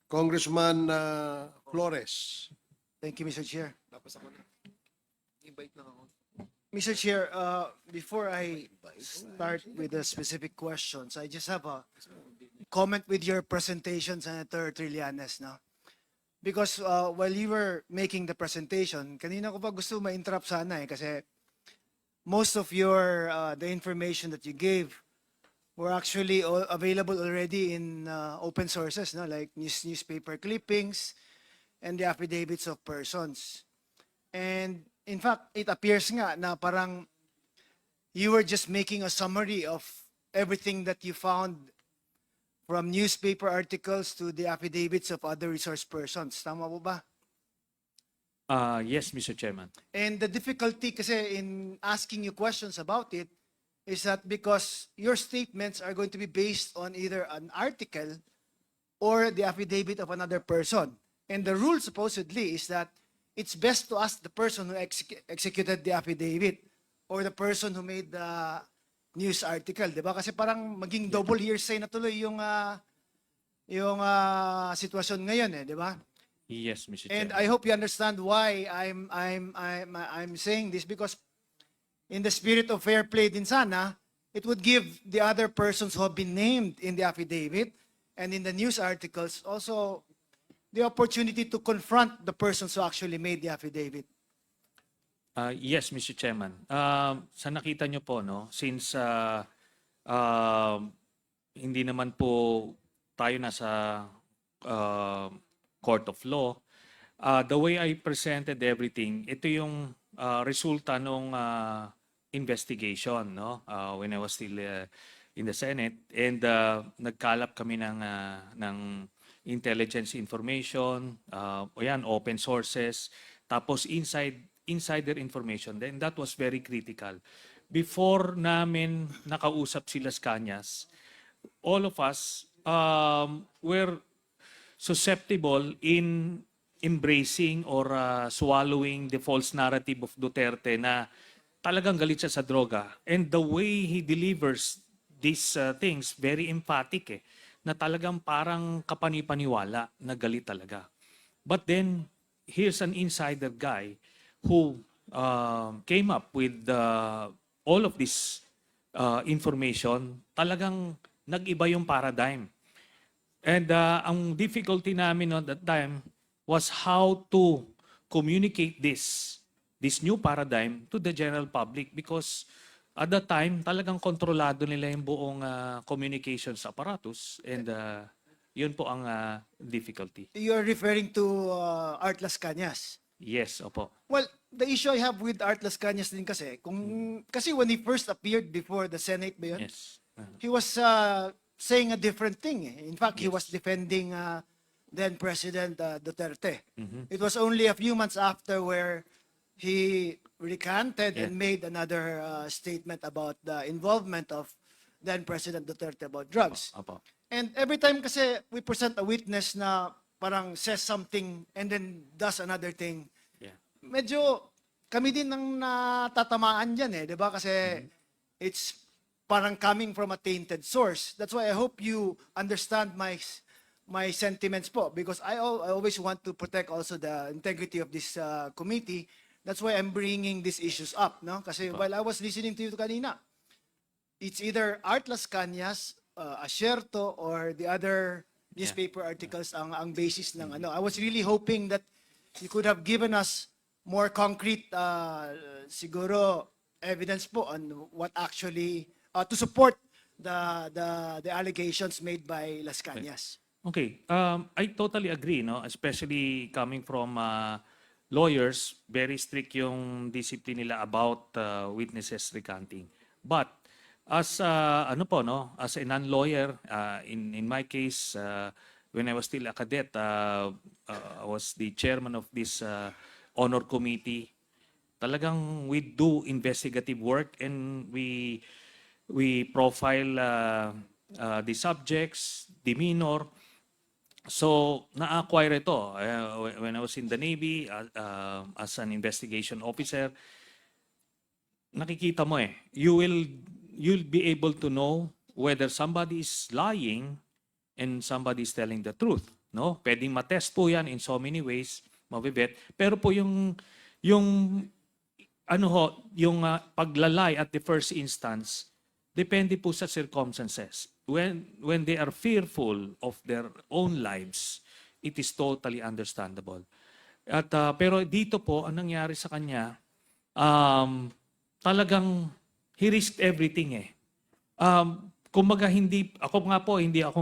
Congressman Flores. Thank you, Mr. Chair. Tapos ako na. Invite lang ako. Mr. Chair, before I start with the specific questions, I just have a comment with your presentation, Senator Trillanes, no? Because while you were making the presentation, kanina ko pa gusto ma-interrupt sana kasi most of your the information that you gave were actually available already in open sources, no? Like newspaper clippings and the affidavits of persons. And in fact, it appears nga na parang you were just making a summary of everything that you found from newspaper articles to the affidavits of other resource persons. Tama po ba? Yes, Mr. Chairman. And the difficulty kasi in asking you questions about it is that because your statements are going to be based on either an article or the affidavit of another person. And the rule supposedly is that it's best to ask the person who executed the affidavit or the person who made the news article, di ba? Kasi parang maging double hearsay na tuloy yung sitwasyon ngayon, di ba? Yes, Mr. And Chairman. I hope you understand why I'm saying this, because in the spirit of fair play din sana, it would give the other persons who have been named in the affidavit and in the news articles also the opportunity to confront the persons who actually made the affidavit. Yes, Mr. Chairman. Sa nakita nyo po, no, since hindi naman po tayo nasa court of law, the way I presented everything, ito yung resulta nung investigation, no? When I was still in the Senate, and nagkalap kami ng intelligence information, o yan, open sources, tapos insider information. Then that was very critical. Before namin nakausap si Las Cañas, all of us were susceptible in embracing or swallowing the false narrative of Duterte na talagang galit siya sa droga. And the way he delivers these things, very emphatic na talagang parang kapanipaniwala na galit talaga. But then, here's an insider guy who came up with all of this information. Talagang nag-iba yung paradigm. And ang difficulty namin at that time was how to communicate this new paradigm to the general public, because at that time, talagang kontrolado nila yung buong communications apparatus, and yun po ang difficulty. You're referring to Art Las Cañas. Yes, opo. Well, the issue I have with Art Las Cañas din kasi, kasi when he first appeared before the Senate ba yun? Yes. He was saying a different thing. In fact, he was defending then President Duterte. It was only a few months after where he recanted and made another statement about the involvement of then President Duterte about drugs. Opo. And every time kasi we present a witness na parang says something and then does another thing, Yeah. medyo kami din ang natatamaan dyan di ba? Kasi it's parang coming from a tainted source. That's why I hope you understand my sentiments po, because I always want to protect also the integrity of this committee. That's why I'm bringing these issues up, no? Kasi while I was listening to you kanina, it's either Art Las Cañas, Asierto, or the other newspaper articles ang basis ng ano. I was really hoping that you could have given us more concrete siguro evidence po on what actually to support the allegations made by Las Cañas. Okay. I totally agree, no? Especially coming from lawyers, very strict yung discipline nila about witnesses recanting. But as ano po, no, as a non-lawyer, in my case, when I was still a cadet, I was the chairman of this honor committee. Talagang we do investigative work, and we profile the subjects, demeanor. So, na-acquire ito. When I was in the Navy, as an investigation officer, nakikita mo you'll be able to know whether somebody is lying and somebody is telling the truth. no? Pwedeng matest po yan in so many ways, mabibet. Pero po yung ano ho, yung paglalay at the first instance, depende po sa circumstances. When they are fearful of their own lives, it is totally understandable. At pero dito po, ang nangyari sa kanya, talagang he risked everything eh. Kumbaga hindi ako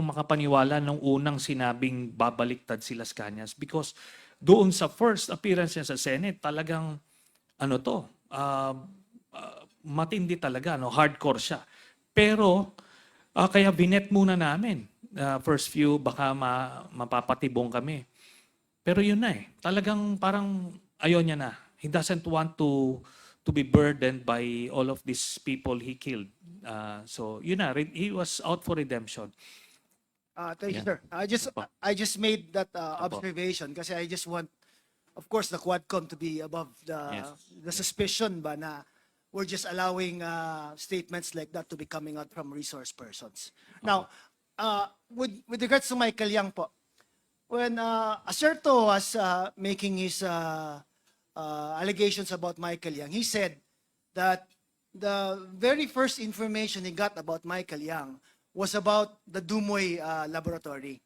makapaniwala nung unang sinabing babaliktad si Las Cañas because doon sa first appearance niya sa Senate, talagang ano to, matindi talaga, no? Hardcore siya. Pero kaya binet muna namin. First few, baka mapapatibong kami. Pero yun na eh. Talagang parang ayaw niya na. He doesn't want to be burdened by all of these people he killed. So yun na, he was out for redemption. Thank you, Yeah. sir. Apo. I just made that Apo. observation kasi I just want, of course, the Quadcom to be above Yes. the suspicion ba na we're just allowing statements like that to be coming out from resource persons. Now, with regards to Michael Yang po, when Acerto was making his allegations about Michael Yang, he said that the very first information he got about Michael Yang was about the Dumoy laboratory.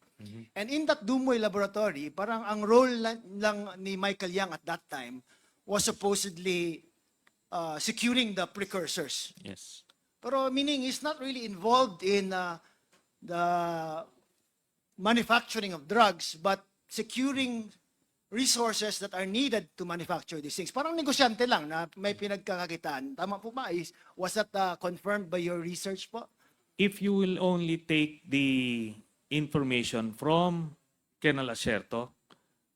And in that Dumoy laboratory, parang ang role lang ni Michael Yang at that time was supposedly securing the precursors. Yes. Pero meaning he's not really involved in the manufacturing of drugs, but securing resources that are needed to manufacture these things. Parang negosyante lang na may pinagkakakitaan. Tama po ba? Was that confirmed by your research po? If you will only take the information from Colonel Acerto,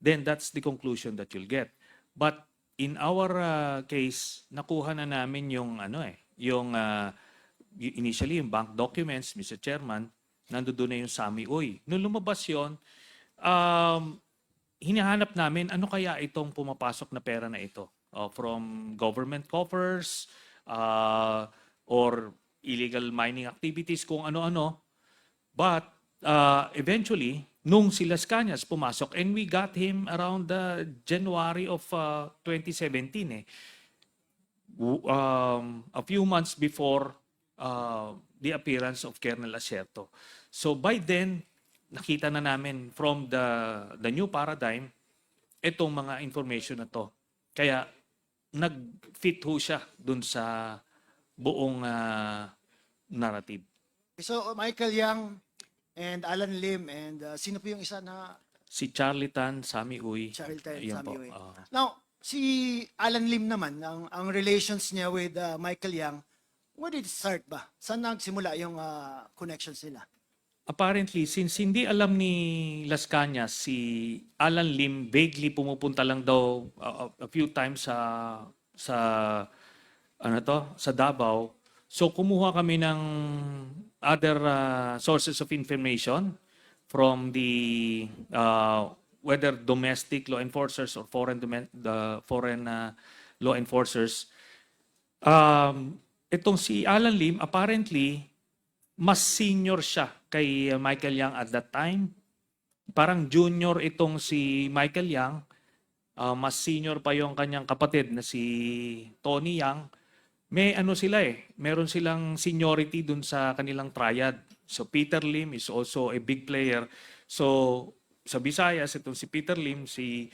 then that's the conclusion that you'll get. But in our case, nakuha na namin yung initially yung bank documents, Mr. Chairman, nandoon na yung Sami Uy. Nung lumabas yun, hinahanap namin ano kaya itong pumapasok na pera na ito from government coffers or illegal mining activities, kung ano-ano. But eventually, nung si Las Cañas pumasok, and we got him around January of 2017 eh. A few months before the appearance of Colonel Acerto. So by then, nakita na namin from the new paradigm itong mga information na to. Kaya nag-fit ho siya dun sa buong narrative. So Michael Yang and Alan Lim and sino po yung isa na Si Charlie Tan, Sami Uy. Charlie Tan, Ayun Sami po, Uy. Now, si Alan Lim naman, ang relations niya with Michael Yang, where did it start ba? Saan nagsimula yung connections nila? Apparently, since hindi alam ni Las Cañas, si Alan Lim vaguely pumupunta lang daw a few times sa Davao. So kumuha kami ng other sources of information from the whether domestic law enforcers or foreign law enforcers. Itong si Alan Lim, apparently, mas senior siya kay Michael Yang at that time. Parang junior itong si Michael Yang. Mas senior pa yung kanyang kapatid na si Tony Yang. May ano sila eh, meron silang seniority dun sa kanilang triad. So Peter Lim is also a big player. So sa Visayas, itong si Peter Lim, si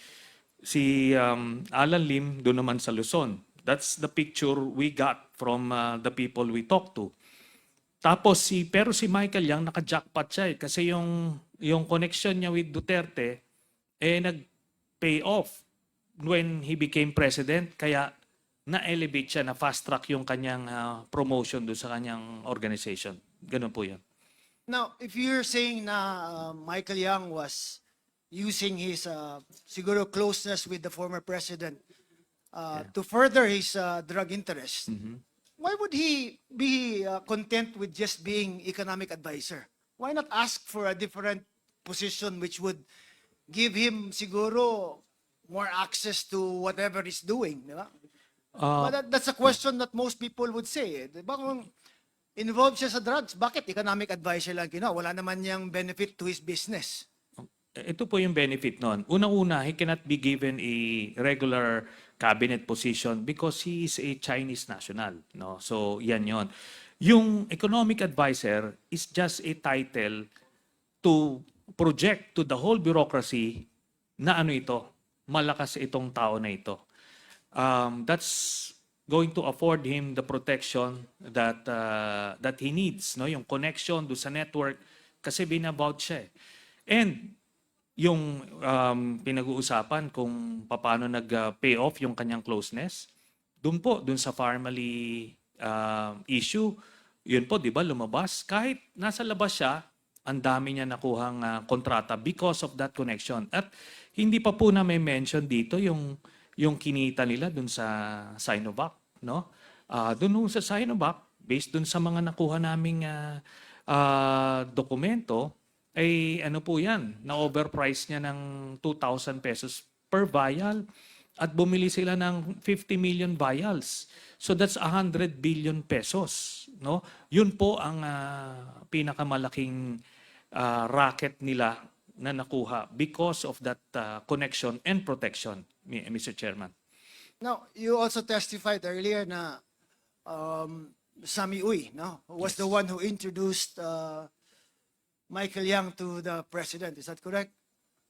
Alan Lim, doon naman sa Luzon. That's the picture we got from the people we talked to. Tapos pero si Michael Yang naka-jackpot siya eh, kasi yung connection niya with Duterte nag-pay off when he became president, kaya na-elevate siya, na fast track yung kanyang promotion doon sa kanyang organization. Ganun po 'yan. Now, if you're saying na Michael Yang was using his siguro closeness with the former president to further his drug interest, why would he be content with just being economic advisor? Why not ask for a different position which would give him siguro more access to whatever he's doing, di ba? But that's a question that most people would say. Di ba kung involved siya sa drugs, bakit economic advisor lang ginawa? Wala naman niyang benefit to his business. ito po yung benefit nun. Unang-una, he cannot be given a regular cabinet position because he is a Chinese national. No? So, yan yon. Yung economic advisor is just a title to project to the whole bureaucracy na ano ito, malakas itong tao na ito. That's going to afford him the protection that he needs, no? Yung connection do sa network kasi binabout siya eh. And yung pinag-uusapan kung paano nag-pay off yung kanyang closeness, dun sa family issue, yun po, di ba, lumabas. Kahit nasa labas siya, ang dami niya nakuhang kontrata because of that connection. At hindi pa po na may mention dito yung kinita nila dun sa Sinovac, no? Dun sa Sinovac, based dun sa mga nakuha naming dokumento, ay ano po yan, na-overprice niya ng 2,000 pesos per vial at bumili sila ng 50 million vials. So that's 100 billion pesos, no? Yun po ang pinakamalaking racket nila na nakuha because of that connection and protection, Mr. Chairman. Now, you also testified earlier na Sammy Uy, no, was the one who introduced Michael Yang to the president. Is that correct?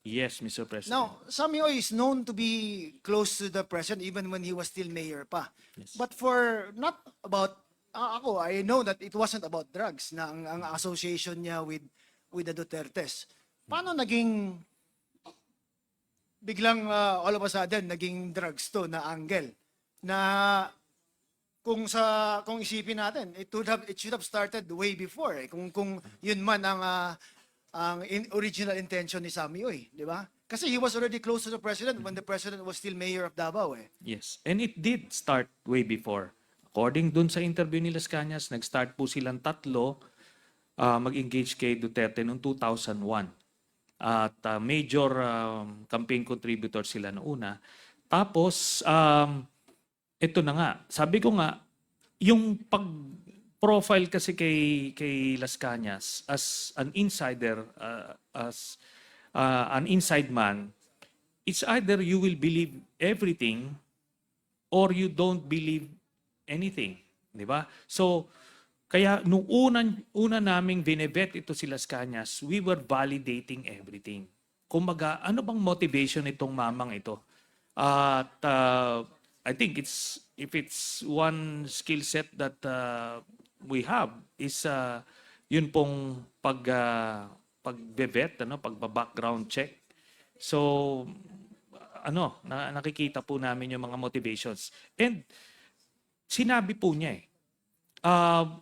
Yes, Mr. President. Now, Sammy Uy is known to be close to the president even when he was still mayor pa. Yes. But for not about ako, I know that it wasn't about drugs na ang association niya with the Dutertes. Paano naging biglang all of a sudden naging drugs to na angle na kung isipin natin it should have started way before eh. Kung yun man ang original intention ni Sammy Uy, di ba? Kasi he was already close to the president when the president was still mayor of Davao eh. Yes. And it did start way before. According dun sa interview ni Las Cañas, nag-start po silang tatlo mag-engage kay Duterte noong 2001. At major campaign contributor sila noong una. Tapos, ito na nga. Sabi ko nga, yung pag-profile kasi kay Las Cañas as an insider, as an inside man, it's either you will believe everything or you don't believe anything. Di ba? So, kaya nung una naming binevet ito si Las Cañas, we were validating everything. Kumbaga, ano bang motivation itong mamang ito? At I think if it's one skill set that we have is yun pong pagbevet, pagba-background check. So nakikita po namin yung mga motivations. And sinabi po niya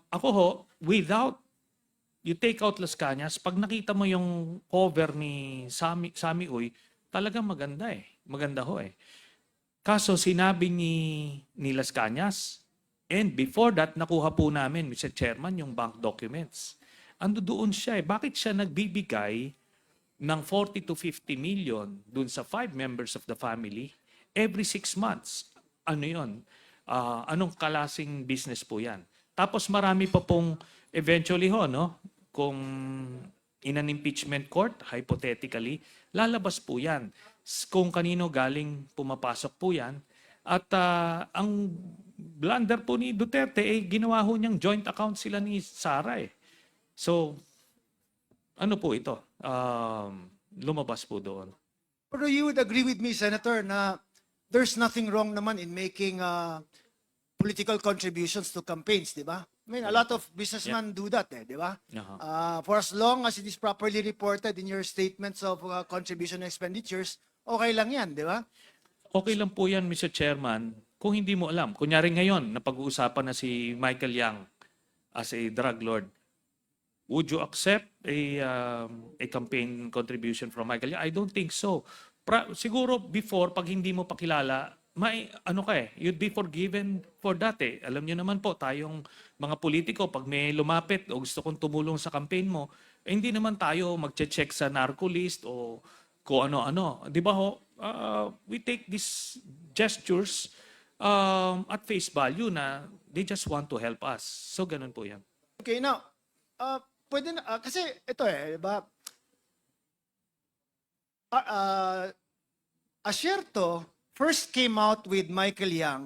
ako ho, without you take out Las Cañas, pag nakita mo yung cover ni Sammy Uy, talagang maganda Maganda ho Kaso sinabi ni Las Cañas, and before that, nakuha po namin, Mr. Chairman, yung bank documents. Ando doon siya Bakit siya nagbibigay ng 40 to 50 million dun sa 5 members of the family every 6 months? Ano yun? Anong klaseng business po yan? Tapos marami pa pong eventually kung in an impeachment court, hypothetically, lalabas po yan. Kung kanino galing pumapasok po yan. At ang blunder po ni Duterte, ginawa ho niyang joint account sila ni Sara So, ano po ito? Lumabas po doon. Pero you would agree with me, Senator, na there's nothing wrong naman in making political contributions to campaigns, di ba? I mean, a lot of businessmen do that, di ba? For as long as it is properly reported in your statements of contribution expenditures, okay lang yan, di ba? Okay lang po yan, Mr. Chairman, kung hindi mo alam. Kunyari ngayon, napag-uusapan na si Michael Yang as a drug lord. Would you accept a campaign contribution from Michael Yang? I don't think so. Siguro before, pag hindi mo pakilala, you'd be forgiven for that Alam niyo naman po, tayong mga politiko, pag may lumapit o gusto kong tumulong sa campaign mo, hindi naman tayo magche-check sa narco list o kung ano-ano. Di ba ho? We take these gestures at face value na they just want to help us. So, ganun po yan. Okay, now, pwede na, kasi ito di ba? Asierto first came out with Michael Yang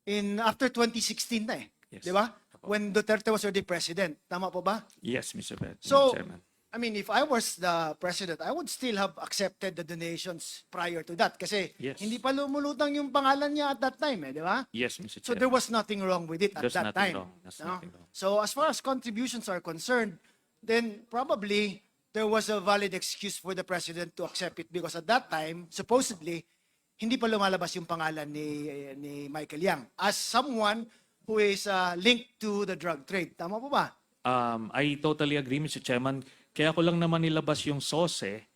in after 2016 na eh. Yes. Di ba? When Duterte was already president. Tama po ba? Yes, Mr. So, Chairman. I mean, if I was the president, I would still have accepted the donations prior to that. Kasi Yes. hindi pa lumulutang yung pangalan niya at that time, eh, di ba? Yes, Mr. So Chairman. there was nothing wrong with it at There's that nothing time. wrong. There's no? nothing wrong. So as far as contributions are concerned, then probably there was a valid excuse for the president to accept it because at that time, supposedly, hindi pa lumalabas yung pangalan ni Michael Yang as someone who is linked to the drug trade. Tama po ba? I totally agree, Mr. Chairman. Kaya ko lang naman nilabas yung SOSE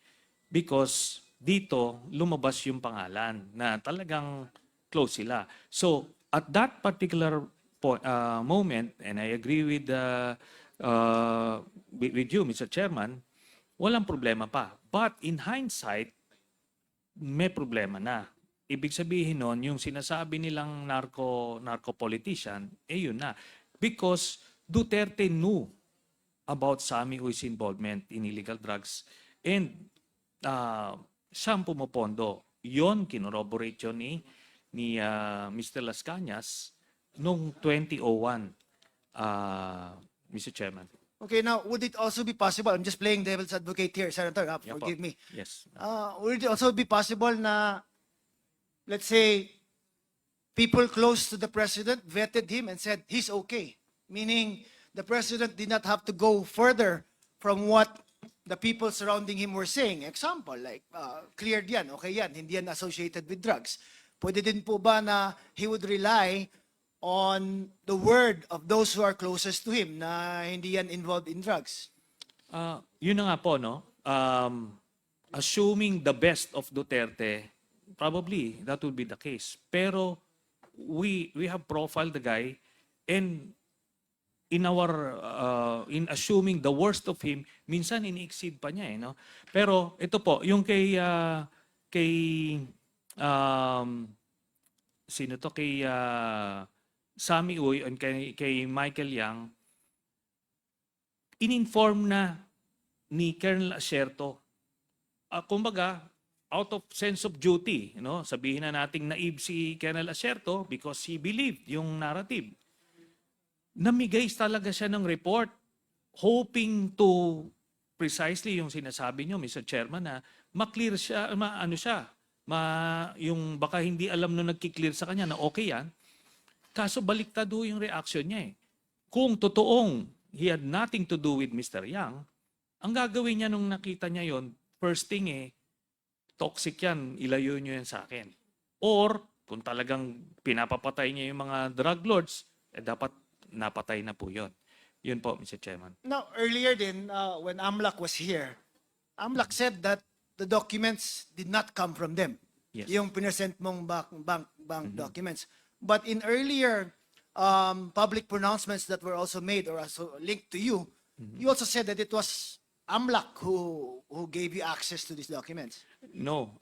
because dito lumabas yung pangalan na talagang close sila. So, at that particular moment, and I agree with you, Mr. Chairman, walang problema pa. But in hindsight, may problema na. Ibig sabihin nun, yung sinasabi nilang narco-politician, yun na. Because Duterte knew about Sammy Uy's involvement in illegal drugs and siyang pumopondo. Yon kinoroborate yun ni Mr. Las Cañas noong 2001, Mr. Chairman. Okay, now, would it also be possible, I'm just playing devil's advocate here, Senator, Yeah, forgive po. me. Yes. Would it also be possible na, let's say, people close to the president vetted him and said he's okay? Meaning, the president did not have to go further from what the people surrounding him were saying. Example, like, cleared yan, okay yan, hindi yan associated with drugs. Pwede din po ba na he would rely on the word of those who are closest to him na hindi yan involved in drugs? Yun na nga po, no? Assuming the best of Duterte, probably that would be the case. Pero we have profiled the guy and in our in assuming the worst of him, minsan ini-exceed pa niya, no? Pero ito po, yung kay sino to, kay Sammy Uy and kay Michael Yang, in-inform na ni Colonel Asierto. Kumbaga, out of sense of duty, sabihin na nating naive si Colonel Asierto because he believed yung narrative. Namigay talaga siya ng report hoping to precisely yung sinasabi nyo, Mr. Chairman, na ma-clear siya, yung baka hindi alam nung nagki-clear sa kanya na okay yan. Kaso baliktado yung reaction niya eh. Kung totoong he had nothing to do with Mr. Yang, ang gagawin niya nung nakita niya yon, first thing toxic yan, ilayo niyo yan sa akin. Or, kung talagang pinapapatay niya yung mga drug lords, dapat napatay na po yun. Yun po, Mr. Chairman. Now, earlier din, when AMLAC was here, AMLAC said that the documents did not come from them. Yes. Yung present mong bank documents. But in earlier public pronouncements that were also made or also linked to you, you also said that it was AMLAC who gave you access to these documents. No,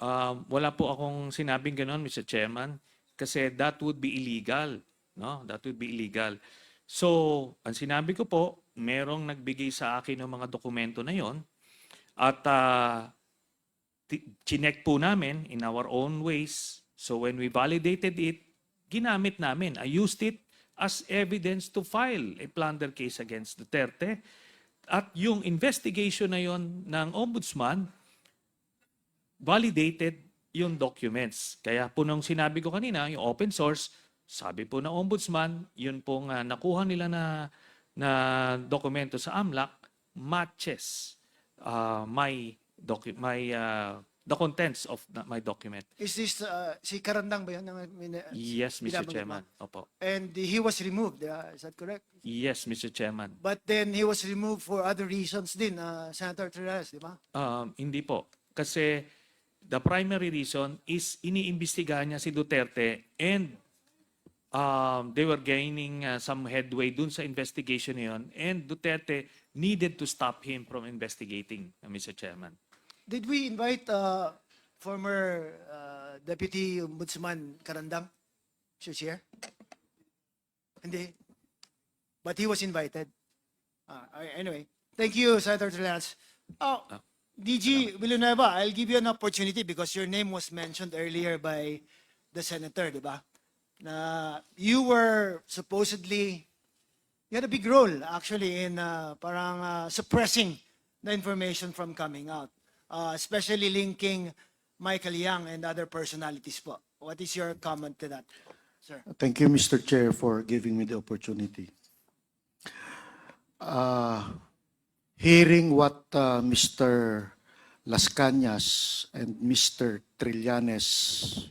wala po akong sinabing gano'n, Mr. Chairman, kasi that would be illegal. No, that would be illegal. So, ang sinabi ko po, merong nagbigay sa akin ng mga dokumento na yon at chinek po namin in our own ways. So when we validated it, ginamit namin. I used it as evidence to file a plunder case against Duterte. At yung investigation na yon ng ombudsman, validated yung documents. Kaya po nung sinabi ko kanina, yung open source, sabi po ng ombudsman, yun pong nakuha nila na dokumento sa AMLAC matches the contents of my document. Is this si Karandang ba yun? Yes, Mr. binabanggit Chairman. mo? Opo. And he was removed, is that correct? Yes, Mr. Chairman. But then he was removed for other reasons din, Senator Trillanes, di ba? Hindi po. Kasi the primary reason is iniimbestigahan niya si Duterte and they were gaining some headway dun sa investigation na yun and Duterte needed to stop him from investigating, Mr. Chairman. Did we invite former Deputy Ombudsman Karandang? Should share? Hindi. But he was invited. Anyway, thank you, Senator Trillanes. DG Villanueva, I'll give you an opportunity because your name was mentioned earlier by the senator, di ba? Na you were supposedly, you had a big role actually in suppressing the information from coming out, especially linking Michael Yang and other personalities po. What is your comment to that, sir? Thank you, Mr. Chair, for giving me the opportunity. Hearing what Mr. Las Cañas and Mr. Trillanes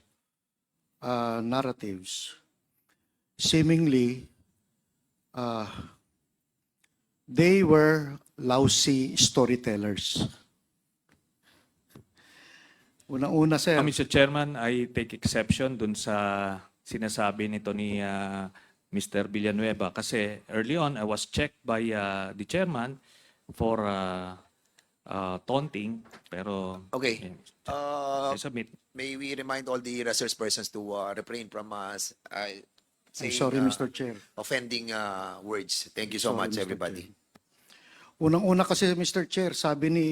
narratives, seemingly they were lousy storytellers. Una-una, sir. Mr. Chairman, I take exception dun sa sinasabi nito ni Mr. Villanueva kasi early on I was checked by the chairman for taunting pero Okay. I submit. May we remind all the resource persons to refrain from I'm saying, sorry, Mr. Chair. offending words. Thank you so Sorry, much, Mr. everybody. Chair. Unang-una kasi, Mr. Chair, sabi ni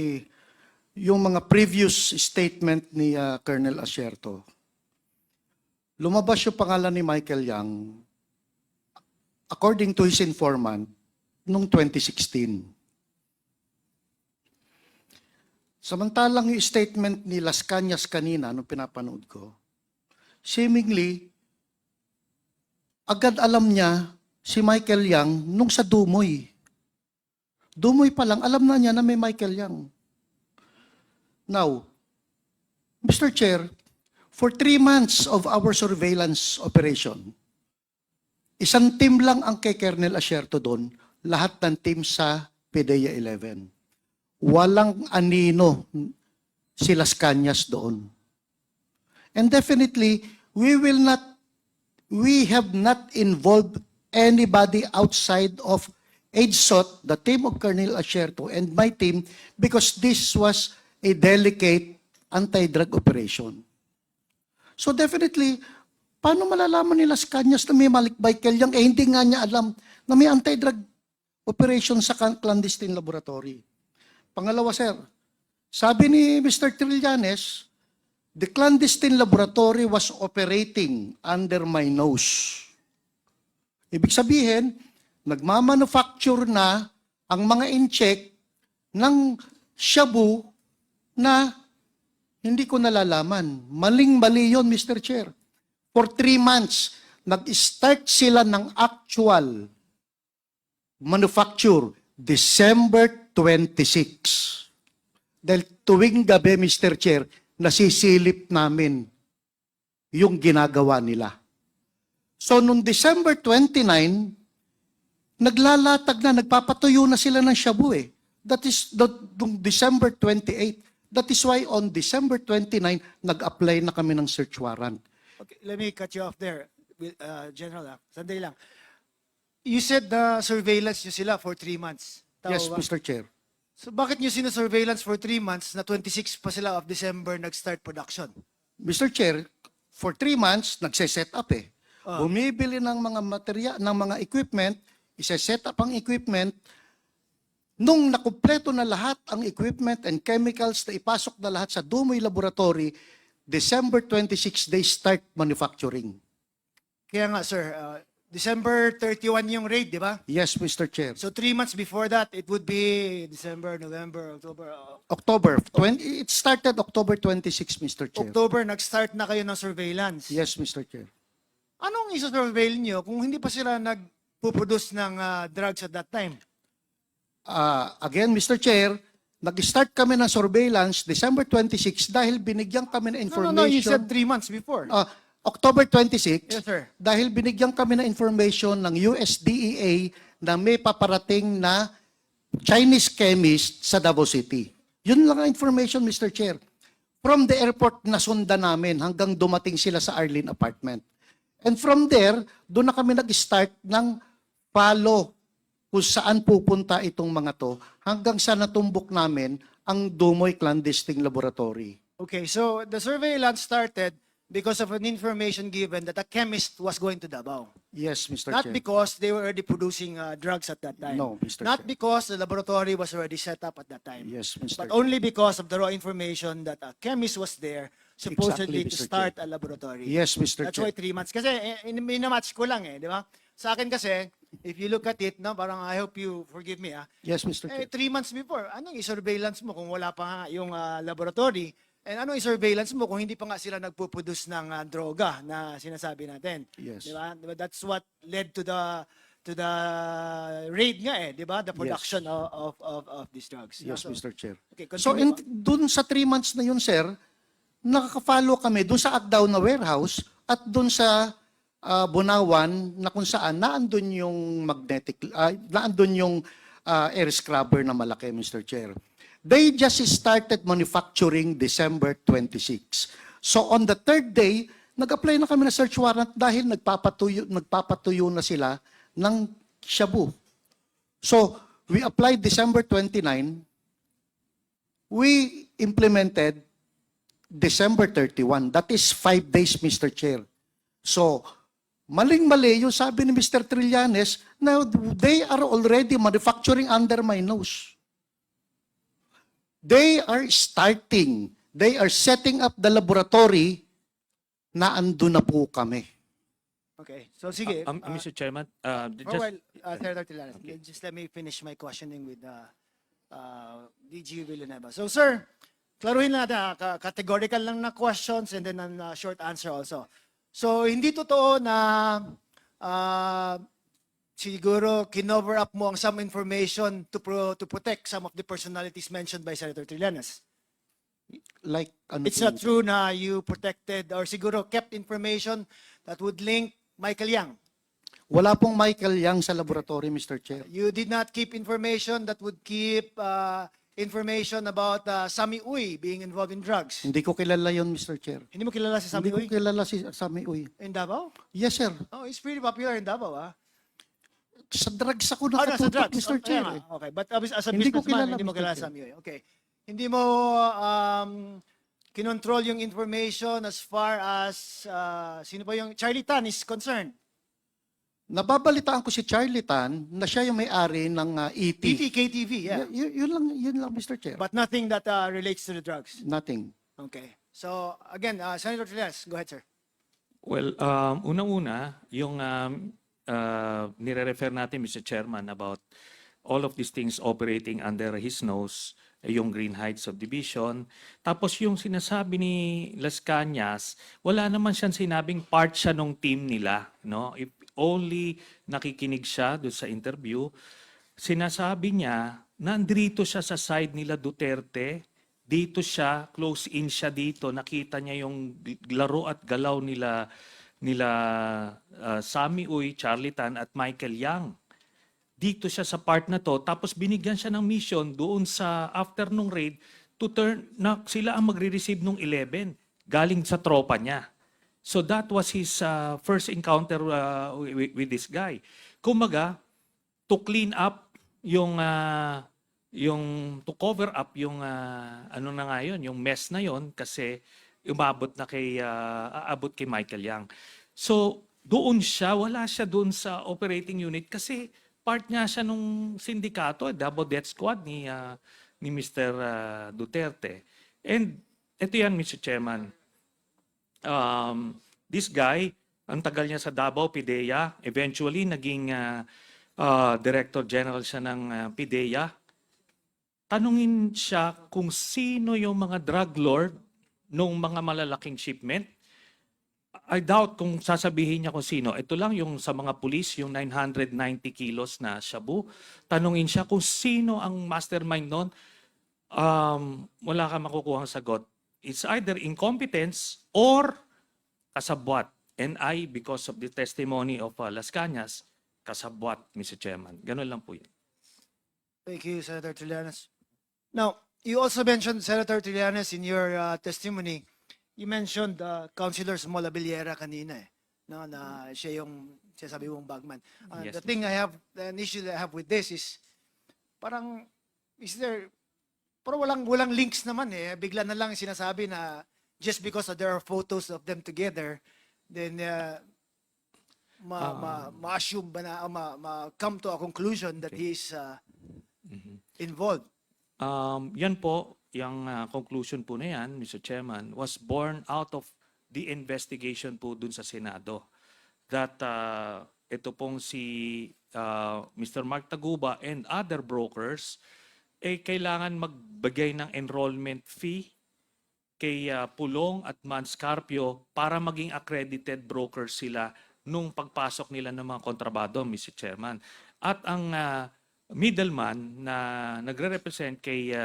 yung mga previous statement ni Colonel Asierto, lumabas yung pangalan ni Michael Yang according to his informant noong 2016. Samantalang yung statement ni Las Cañas kanina nung pinapanood ko, seemingly, agad alam niya si Michael Yang nung sa Dumoy. Dumoy pa lang, alam na niya na may Michael Yang. Now, Mr. Chair, for 3 months of our surveillance operation, isang team lang ang kay Colonel Asierto doon, lahat ng team sa PDEA 11. Walang anino si Las Cañas doon. And definitely, we have not involved anybody outside of AGSOT, the team of Colonel Asierto, and my team, because this was a delicate anti-drug operation. So definitely, paano malalaman ni Las Cañas na may Michael Yang? Hindi nga niya alam na may anti-drug operation sa clandestine laboratory. Pangalawa, sir, sabi ni Mr. Trillanes, the clandestine laboratory was operating under my nose. Ibig sabihin, nagmamanufacture na ang mga in-check ng shabu na hindi ko nalalaman. Maling-mali yun, Mr. Chair. For 3 months, nag-start sila ng actual manufacture December 26. Dahil tuwing gabi, Mr. Chair, nasisilip namin yung ginagawa nila. So, noong December 29, naglalatag na, nagpapatuyo na sila ng shabu eh. That is, noong December 28. That is why on December 29, nag-apply na kami ng search warrant. Okay, let me cut you off there, General. Sandali lang. You said the surveillance nyo sila for 3 months. Tama Yes, ba? Mr. Chair. So bakit nyo sinasurveillance for 3 months na 26 pa sila of December nag-start production? Mr. Chair, for 3 months, nagse-set up eh. Bumibili ng mga material, ng mga equipment, isa-set up ang equipment. Nung nakumpleto na lahat ang equipment and chemicals na ipasok na lahat sa Dumoy Laboratory, December 26, they start manufacturing. Kaya nga, sir, December 31 yung raid, di ba? Yes, Mr. Chair. So 3 months before that, it would be December, November, October. It started October 26, Mr. Chair. October, nag-start na kayo ng surveillance. Yes, Mr. Chair. Anong isa-surveil nyo kung hindi pa sila nagpuproduce ng drugs at that time? Again, Mr. Chair, nag-start kami ng surveillance December 26 dahil binigyan kami ng information. No, you said 3 months before. October 26, Yes, sir. dahil binigyan kami ng information ng USDEA na may paparating na Chinese chemist sa Davao City. Yun lang ang information, Mr. Chair. From the airport, nasundan namin hanggang dumating sila sa Arlene apartment. And from there, doon na kami nag-start ng follow kung saan pupunta itong mga to hanggang sa natumbok namin ang Dumoy Clandestine Laboratory. Okay, so the surveillance started because of an information given that a chemist was going to Davao. Yes, Mr. Not Chair. because they were already producing drugs at that time. No, Mr. Not Chair. because the laboratory was already set up at that time. Yes, Mr. But Chair. only because of the raw information that a chemist was there supposedly Exactly, to Mr. start a laboratory. Yes, Mr. That's Chair. why 3 months. Kasi minamatch ko lang di ba? Sa akin kasi, if you look at it, no, parang I hope you forgive me, Yes, Mr. Chair. 3 months before, anong i-surveillance mo kung wala pa nga yung laboratory? And anong i-surveillance mo kung hindi pa nga sila nagpuproduce ng droga na sinasabi natin? Yes. Di ba? That's what led to the raid nga di ba? The production of these drugs. Yes, So, Mr. Chair. Okay, So, continue. dun sa 3 months na yun, sir, nakaka-follow kami dun sa Agdao na warehouse at dun sa Bunawan na kung saan naandun yung naandun yung air scrubber na malaki, Mr. Chair. They just started manufacturing December 26. So on the third day, nag-apply na kami na search warrant dahil nagpapatuyo na sila ng shabu. So we applied December 29. We implemented December 31. That is 5 days, Mr. Chair. So, maling-mali yung sabi ni Mr. Trillanes na they are already manufacturing under my nose. They are setting up the laboratory na ando na po kami. Okay, so sige. Mr. Chairman, For a while, Senator Trillanes, just let me finish my questioning with DG Villanueva. So, sir, klaruhin natin, categorical lang na questions and then a short answer also. So, hindi totoo na siguro kinover up mo ang some information to protect some of the personalities mentioned by Senator Trillanes. Like, ano It's po not yun? true na you protected or siguro kept information that would link Michael Yang. Wala pong Michael Yang sa laboratory, Mr. Chair. You did not keep information that would keep information about Sami Uy being involved in drugs. Hindi ko kilala yon, Mr. Chair. Hindi mo kilala si Sami Hindi ko Uy? kilala si Sami Uy. In Davao? Yes, sir. Oh, he's pretty popular in Davao, Sa drugs ako nasa nakatutok, drugs. Mr. Oh, Chair. kaya nga. Okay, but as a Hindi ko businessman, kilala, hindi mo Mr. kilala Chair. Sami Uy. Okay. Hindi mo kinontrol yung information as far as sino pa yung Charlie Tan is concerned. Nababalitaan ko si Charlie Tan na siya yung may-ari ng ET. KTV, yeah. Yun lang, Mr. Chair. But nothing that relates to the drugs. Nothing. Okay. So, again, Senator Trillanes, go ahead, sir. Well, unang-una, yung nire-refer natin, Mr. Chairman, about all of these things operating under his nose, yung Green Heights Subdivision. Tapos yung sinasabi ni Las Cañas, wala naman siyang sinabing part siya nung team nila. No? If only nakikinig siya doon sa interview, sinasabi niya, nandito siya sa side nila Duterte, dito siya, close in siya dito, nakita niya yung laro at galaw nila Sami Uy, Charlie Tan at Michael Yang. Dito siya sa part na to, tapos binigyan siya ng mission doon sa after nung raid to turn na sila ang magre-receive nung 11 galing sa tropa niya. So that was his first encounter with this guy. Kumaga, to clean up yung to cover up yung ano na nga yun, yung mess na yon kasi umabot na aabot kay Michael Yang. So doon siya, wala siya doon sa operating unit kasi part niya siya nung sindikato, double death squad ni Mr. Duterte. And ito yan, Mr. Chairman. This guy, ang tagal niya sa Davao, PIDEA, eventually naging Director General siya ng PIDEA. Tanungin siya kung sino yung mga drug lord nung mga malalaking shipment. I doubt kung sasabihin niya kung sino. Ito lang yung sa mga pulis, yung 990 kilos na shabu. Tanungin siya kung sino ang mastermind nun. Wala ka makukuhang sagot. It's either incompetence or kasabwat. And I, because of the testimony of Las Cañas, kasabwat, Mr. Chairman. Ganun lang po yun. Thank you, Senator Trillanes. Now, you also mentioned, Senator Trillanes, in your testimony, you mentioned Councilor Mola Villera kanina no, na siya yung sabi mong bagman. Yes, The thing an issue that I have with this is, parang, parang walang links naman bigla na lang sinasabi na just because there are photos of them together, then ma-assume ba na, come to a conclusion that he is involved? Yan po, yung conclusion po na yan, Mr. Chairman, was born out of the investigation po dun sa Senado. That ito pong si Mr. Mark Taguba and other brokers kailangan magbigay ng enrollment fee kay Pulong at Manscarpio para maging accredited brokers sila nung pagpasok nila ng mga kontrabado, Mr. Chairman. At ang middleman na nagre-represent kay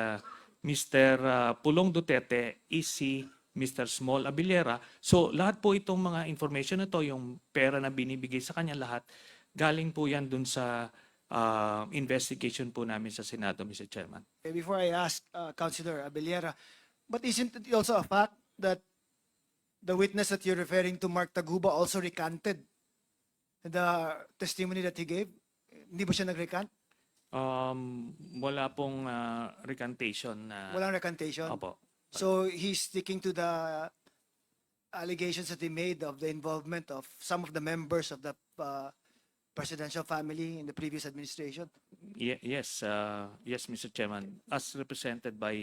Mr. Pulong Duterte is si Mr. Small Abiliera. So lahat po itong mga information na to, yung pera na binibigay sa kanya lahat, galing po yan dun sa investigation po namin sa Senado, Mr. Chairman. Okay, before I ask Councilor Abellera, but isn't it also a fact that the witness that you're referring to, Mark Taguba, also recanted the testimony that he gave? Hindi ba siya nag-recant? Wala pong recantation. Walang recantation? Opo. So he's sticking to the allegations that he made of the involvement of some of the members of the presidential family in the previous administration? Yes, yes, Mr. Chairman, as represented by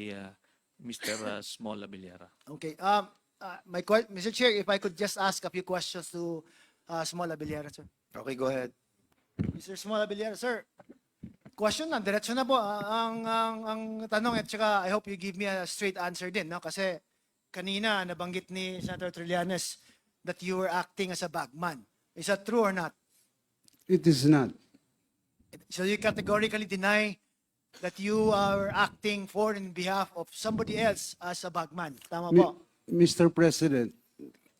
Mr. Small Abiliera. Okay. Mr. Chair, if I could just ask a few questions to Small Abiliera, sir. Okay, go ahead. Mr. Small Abiliera, sir. Question lang, diretso na po ang tanong at saka I hope you give me a straight answer din, no? Kasi kanina nabanggit ni Senator Trillanes that you were acting as a bagman. Is that true or not? It is not. So you categorically deny that you are acting for and in behalf of somebody else as a bagman. Tama po? Mr. President,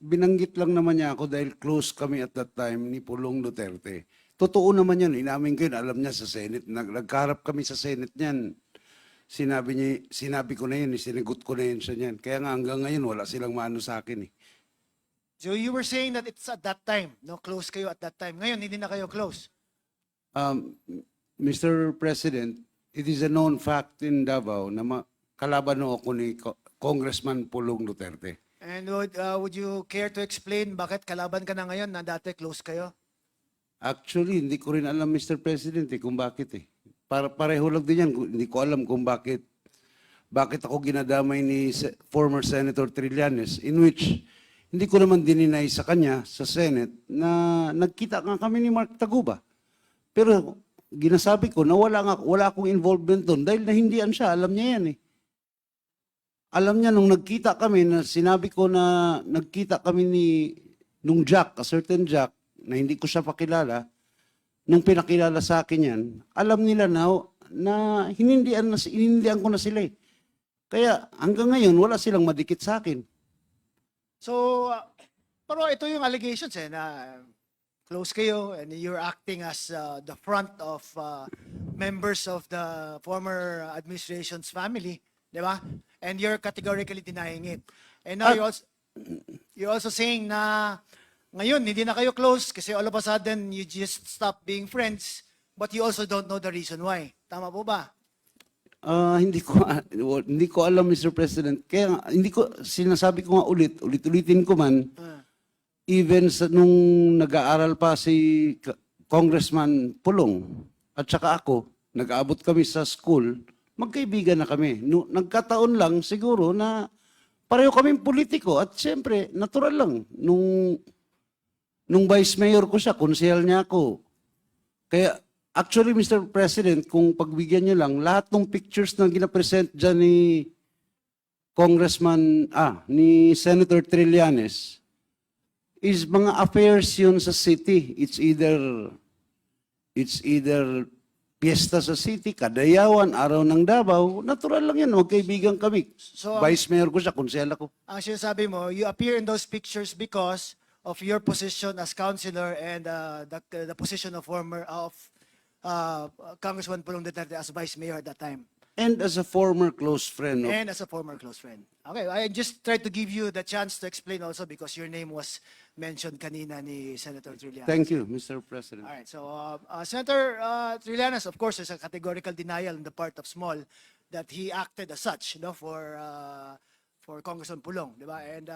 binanggit lang naman niya ako dahil close kami at that time ni Pulong Duterte. Totoo naman yun, inamin ko yun, alam niya sa Senate. Nagkaharap kami sa Senate niyan. Sinabi ko na yun, sinigot ko na yun siya niyan. Kaya nga hanggang ngayon, wala silang maano sa akin eh. So you were saying that it's at that time, no? Close kayo at that time. Ngayon, hindi na kayo close. Mr. President, it is a known fact in Davao na kalaban ako ni Congressman Pulong Duterte. And would you care to explain bakit kalaban ka na ngayon na dati close kayo? Actually, hindi ko rin alam, Mr. President, kung bakit eh. Pareho lang din yan. Hindi ko alam kung bakit ako ginadamay ni former Senator Trillanes, in which hindi ko naman dininay sa kanya, sa Senate, na nagkita nga kami ni Mark Taguba. Pero ginasabi ko na wala akong involvement doon dahil nahindihan siya. Alam niya yan eh. Alam niya nung nagkita kami, na sinabi ko na nagkita kami nung Jack, a certain Jack, na hindi ko siya pakilala, nung pinakilala sa akin yan, alam nila na hinindihan ko na sila eh. Kaya hanggang ngayon, wala silang madikit sa akin. So, pero ito yung allegations na close kayo and you're acting as the front of members of the former administration's family, di ba? And you're categorically denying it. And now you're also saying na ngayon, hindi na kayo close kasi all of a sudden, you just stop being friends, but you also don't know the reason why. Tama po ba? Hindi ko alam, Mr. President. Kaya sinasabi ko nga ulit-ulitin ko man, even nung nag-aaral pa si Congressman Pulong at saka ako, nag-aabot kami sa school, magkaibigan na kami. Nagkataon lang siguro na pareho kaming politiko at siyempre, natural lang. Nung vice mayor ko siya, konsehal niya ako. Kaya, actually, Mr. President, kung pagbigyan niyo lang, lahat ng pictures na ginapresent dyan ni ni Senator Trillanes is mga affairs yun sa city. It's either piyesta sa city, Kadayawan, Araw ng Davao. Natural lang yan, magkaibigan kami. So, vice mayor ko siya, konsehal ako. ang sinasabi mo, you appear in those pictures because of your position as councilor and the position of Congressman Pulong Duterte as vice mayor at that time. And as a former close friend of And as a former close friend. Okay, I just tried to give you the chance to explain also because your name was mentioned kanina ni Senator Trillanes. Thank you, Mr. President. All right, so Senator Trillanes, of course, there's a categorical denial on the part of Small that he acted as such, for Congressman Pulong, di ba? And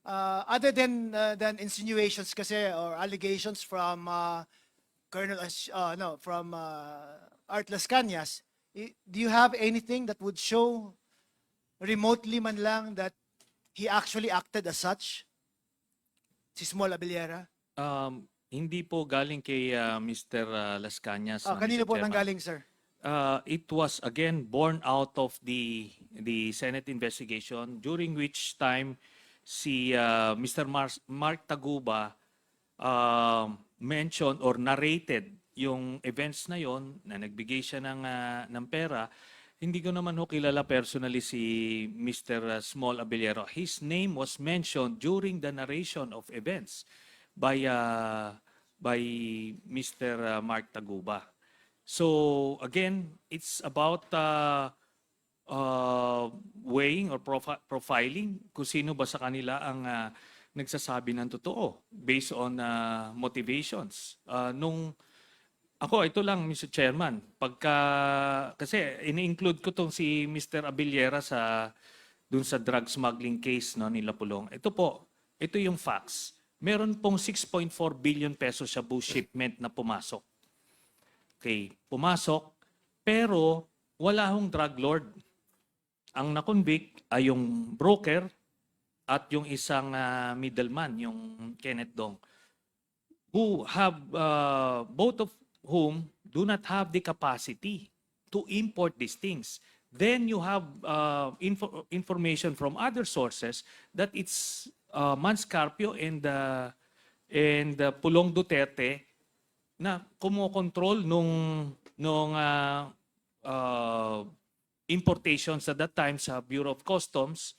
Other than insinuations kasi or allegations from from Art Las Cañas, do you have anything that would show remotely man lang that he actually acted as such? Si Small Abiliera? Hindi po galing kay Mr. Las Cañas. Kanino Mr. po Chairman. nanggaling, sir? It was again born out of the Senate investigation, during which time si Mr. Mark Taguba mentioned or narrated yung events na yon na nagbigay siya ng pera. Hindi ko naman ho kilala personally si Mr. Small Abiliero. His name was mentioned during the narration of events by Mr. Mark Taguba. So again, it's about weighing or profiling kung sino ba sa kanila ang nagsasabi ng totoo based on motivations. Ito lang, Mr. Chairman, kasi ini-include ko tong si Mr. Abiliera dun sa drug smuggling case, no, ni Lapulong. Ito yung facts. Meron pong 6.4 billion pesos sa bull shipment na pumasok. Okay, pumasok, pero wala hong drug lord. Ang na-convict ay yung broker at yung isang middleman, yung Kenneth Dong, who have both of whom do not have the capacity to import these things. Then you have information from other sources that it's Manscarpio and Pulong Duterte na kumokontrol nung importations at that time sa Bureau of Customs.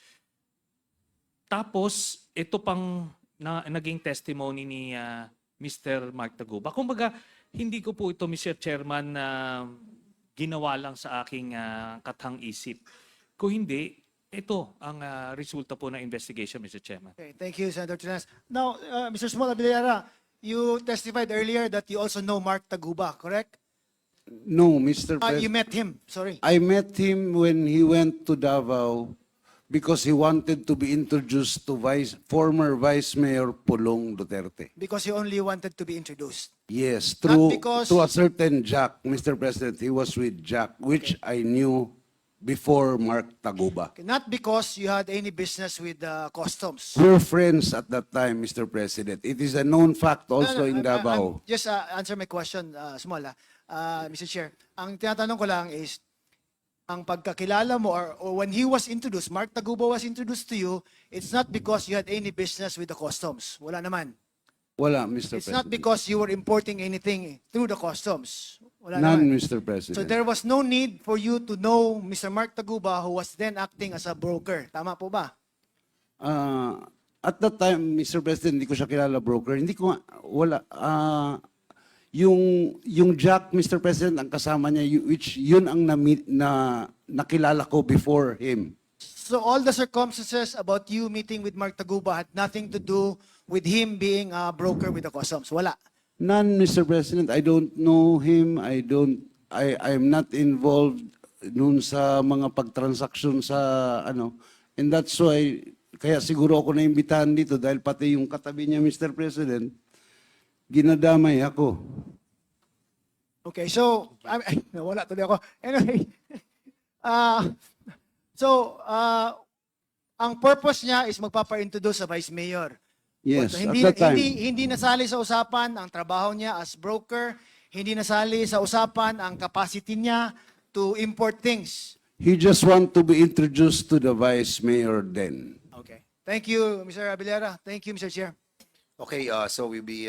Tapos, ito pang naging testimony ni Mr. Mark Taguba. Kumbaga, hindi ko po ito, Mr. Chairman, ginawa lang sa aking kathang-isip. Kung hindi, ito ang resulta po ng investigation, Mr. Chairman. Okay, thank you, Senator Trinas. Now, Mr. Small Abiliera, you testified earlier that you also know Mark Taguba, correct? No, Mr. You President. met him, sorry. I met him when he went to Davao because he wanted to be introduced to former Vice Mayor Pulong Duterte. Because you only wanted to be introduced. Yes, Not because- to a certain Jack, Mr. President. He was with Jack, which I knew before Mark Taguba. Okay, not because you had any business with customs. We're friends at that time, Mr. President. It is a known fact also in Davao. Just answer my question, Small, Mr. Chair. Ang tinatanong ko lang is, ang pagkakilala mo or when he was introduced, Mark Taguba was introduced to you, it's not because you had any business with the customs. Wala naman. Wala, Mr. It's not President. because you were importing anything through the customs. Wala None, naman. Mr. President. So there was no need for you to know Mr. Mark Taguba who was then acting as a broker. Tama po ba? At that time, Mr. President, hindi ko siya kilala broker. Hindi ko, wala. Yung Jack, Mr. President, ang kasama niya, which yun ang nakilala ko before him. So all the circumstances about you meeting with Mark Taguba had nothing to do with him being a broker with the customs. Wala. None, Mr. President. I don't know him. I'm not involved nun sa mga pagtransaksyon sa and that's why kaya siguro ako naimbitahan dito dahil pati yung katabi niya, Mr. President, ginadamay ako. Okay, so nawala tuloy ako. Anyway, ang purpose niya is magpapa-introduce sa Vice Mayor. Yes, So, at that time. hindi nasali sa usapan ang trabaho niya as broker, hindi nasali sa usapan ang capacity niya to import things. He just want to be introduced to the Vice Mayor then. Okay. Thank you, Mr. Abiliera. Thank you, Mr. Chair. Okay, so we'll be